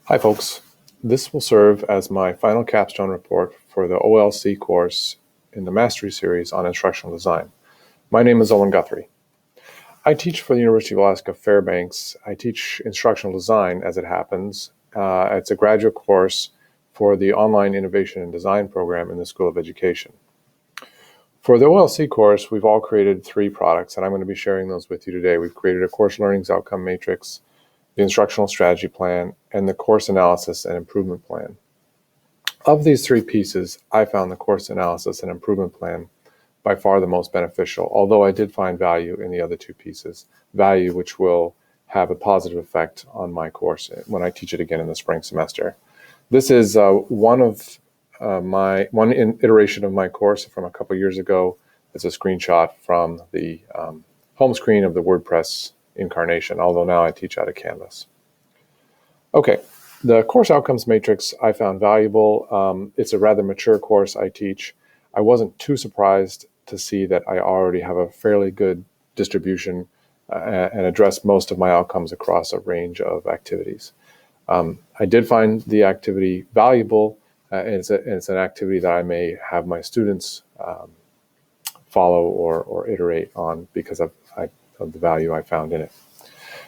Hi folks, this will serve as my final capstone report for the OLC course in the Mastery Series on Instructional Design. My name is Owen Guthrie. I teach for the University of Alaska Fairbanks. I teach instructional design as it happens. It's a graduate course for the Online Innovation and Design program in the School of Education. For the OLC course, we've all created 3 products, and I'm going to be sharing those with you today. We've created a course learnings outcome matrix, the instructional strategy plan, and the course analysis and improvement plan. Of these 3 pieces, I found the course analysis and improvement plan by far the most beneficial, although I did find value in the other 2 pieces, value which will have a positive effect on my course when I teach it again in the spring semester. This is one iteration of my course from a couple years ago. It's a screenshot from the home screen of the WordPress incarnation, although now I teach out of Canvas. Okay, the course outcomes matrix I found valuable. It's a rather mature course I teach. I wasn't too surprised to see that I already have a fairly good distribution and address most of my outcomes across a range of activities. I did find the activity valuable. It's an activity that I may have my students follow or iterate on because of the value I found in it.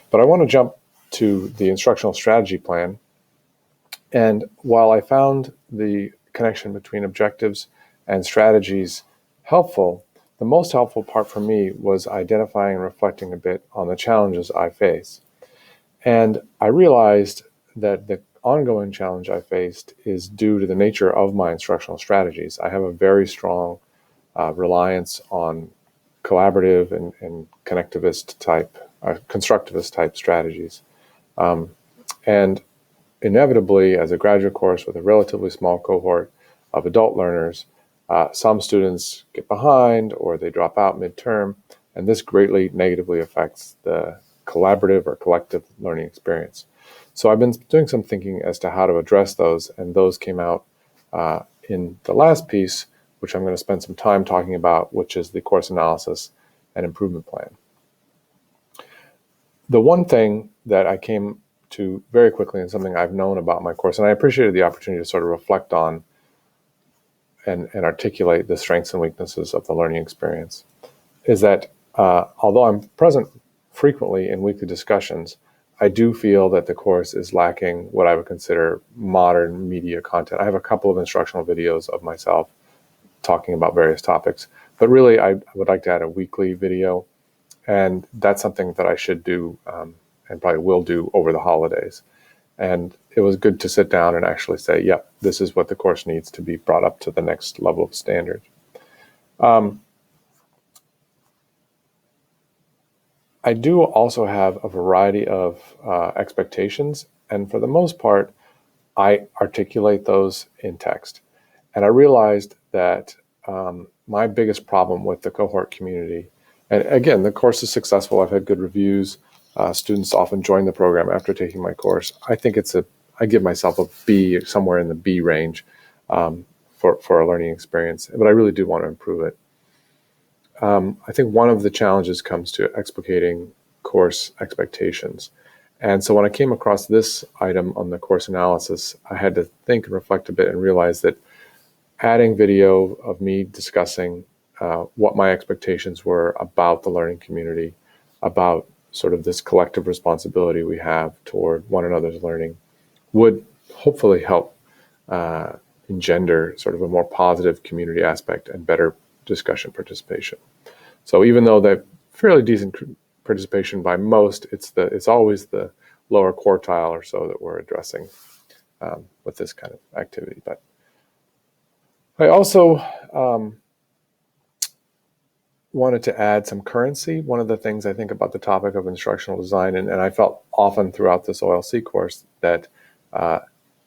But I want to jump to the instructional strategy plan. And while I found the connection between objectives and strategies helpful, the most helpful part for me was identifying and reflecting a bit on the challenges I face. And I realized that the ongoing challenge I faced is due to the nature of my instructional strategies. I have a very strong reliance on collaborative and connectivist type, constructivist type strategies. And inevitably, as a graduate course with a relatively small cohort of adult learners, some students get behind or they drop out midterm, and this greatly negatively affects the collaborative or collective learning experience. So I've been doing some thinking as to how to address those, and those came out in the last piece, which I'm going to spend some time talking about, which is the course analysis and improvement plan. The one thing that I came to very quickly, and something I've known about my course, and I appreciated the opportunity to sort of reflect on and articulate the strengths and weaknesses of the learning experience, is that although I'm present frequently in weekly discussions, I do feel that the course is lacking what I would consider modern media content. I have a couple of instructional videos of myself talking about various topics, but really I would like to add a weekly video, and that's something that I should do and probably will do over the holidays. And it was good to sit down and actually say, yep, this is what the course needs to be brought up to the next level of standard. I do also have a variety of expectations, and for the most part, I articulate those in text. And I realized that my biggest problem with the cohort community, and again, the course is successful. I've had good reviews. Students often join the program after taking my course. I think I give myself a B, somewhere in the B range for a learning experience, but I really do want to improve it. I think one of the challenges comes to explicating course expectations. And so when I came across this item on the course analysis, I had to think and reflect a bit and realize that adding video of me discussing what my expectations were about the learning community, about sort of this collective responsibility we have toward one another's learning, would hopefully help engender sort of a more positive community aspect and better discussion participation. So even though they're fairly decent participation by most, it's always the lower quartile or so that we're addressing with this kind of activity. But I also wanted to add some currency. One of the things I think about the topic of instructional design, and I felt often throughout this OLC course that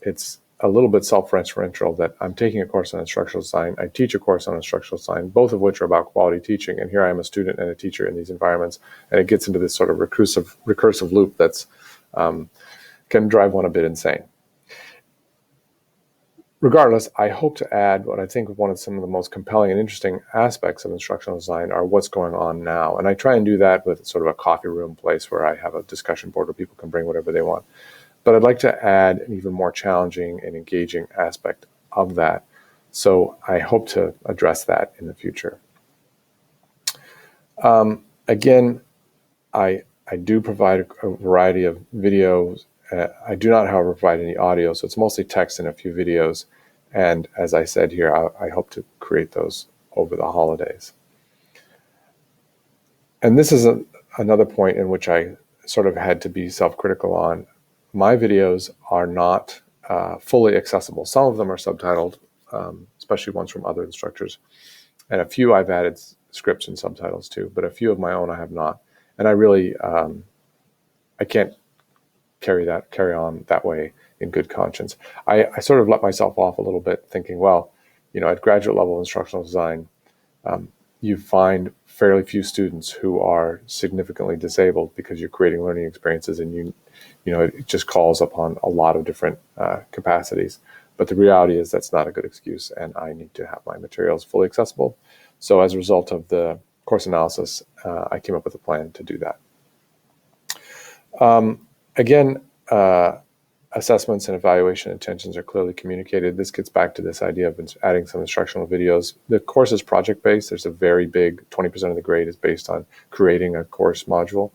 it's a little bit self-referential, that I'm taking a course on instructional design, I teach a course on instructional design, both of which are about quality teaching, and here I am a student and a teacher in these environments, and it gets into this sort of recursive loop that's can drive one a bit insane. Regardless, I hope to add what I think one of some of the most compelling and interesting aspects of instructional design are what's going on now. And I try and do that with sort of a coffee room place where I have a discussion board where people can bring whatever they want. but I'd like to add an even more challenging and engaging aspect of that. So I hope to address that in the future. Again, I do provide a variety of videos. I do not, however, provide any audio, so it's mostly text and a few videos. And as I said here, I hope to create those over the holidays. And this is another point in which I sort of had to be self-critical on. My videos are not fully accessible. Some of them are subtitled, especially ones from other instructors. And a few I've added scripts and subtitles to, but a few of my own I have not. And I really, I can't carry on that way in good conscience. I sort of let myself off a little bit thinking, well, at graduate level instructional design, you find fairly few students who are significantly disabled because you're creating learning experiences, and it just calls upon a lot of different capacities. But the reality is that's not a good excuse, and I need to have my materials fully accessible. So as a result of the course analysis, I came up with a plan to do that. Again, assessments and evaluation intentions are clearly communicated. This gets back to this idea of adding some instructional videos. The course is project-based. There's a very big 20% of the grade is based on creating a course module.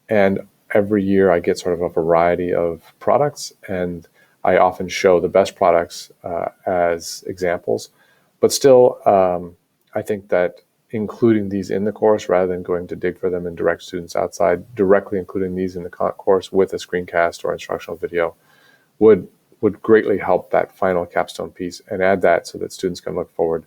And every year I get sort of a variety of products, and I often show the best products as examples. But still, I think that including these in the course rather than going to dig for them and direct students outside, directly including these in the course with a screencast or instructional video would greatly help that final capstone piece, and add that so that students can look forward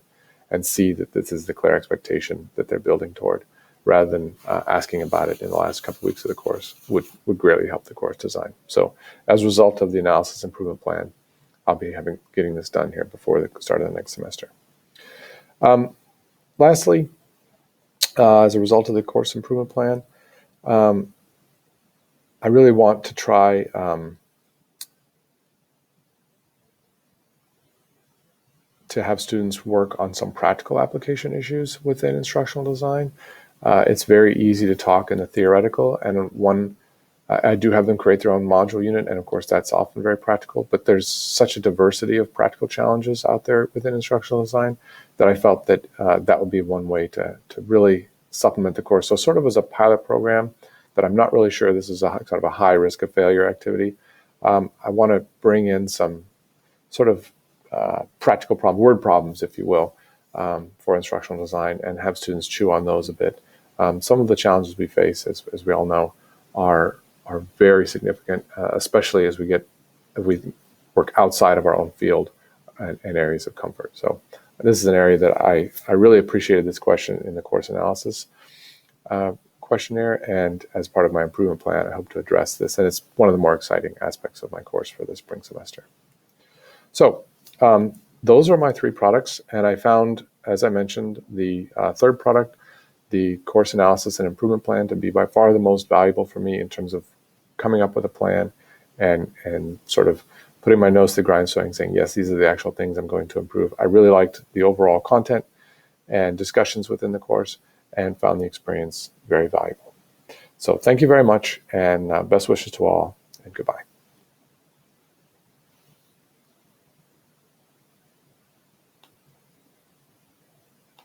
and see that this is the clear expectation that they're building toward, rather than asking about it in the last couple of weeks of the course would greatly help the course design. So as a result of the analysis improvement plan, I'll be getting this done here before the start of the next semester. Lastly, as a result of the course improvement plan, I really want to try to have students work on some practical application issues within instructional design. It's very easy to talk in the theoretical, and I do have them create their own module unit, and of course that's often very practical, but there's such a diversity of practical challenges out there within instructional design that I felt that that would be one way to really supplement the course. So sort of as a pilot program, that I'm not really sure this is sort of a high risk of failure activity. I want to bring in some sort of practical word problems, if you will, for instructional design, and have students chew on those a bit. Some of the challenges we face, as we all know, are very significant, especially as we work outside of our own field and areas of comfort. So this is an area that I really appreciated this question in the course analysis questionnaire, and as part of my improvement plan, I hope to address this, and it's one of the more exciting aspects of my course for the spring semester. So those are my three products, and I found, as I mentioned, the third product, the course analysis and improvement plan, to be by far the most valuable for me in terms of coming up with a plan and sort of putting my nose to the grindstone and saying, yes, these are the actual things I'm going to improve. I really liked the overall content and discussions within the course, and found the experience very valuable. So thank you very much, and best wishes to all, and goodbye.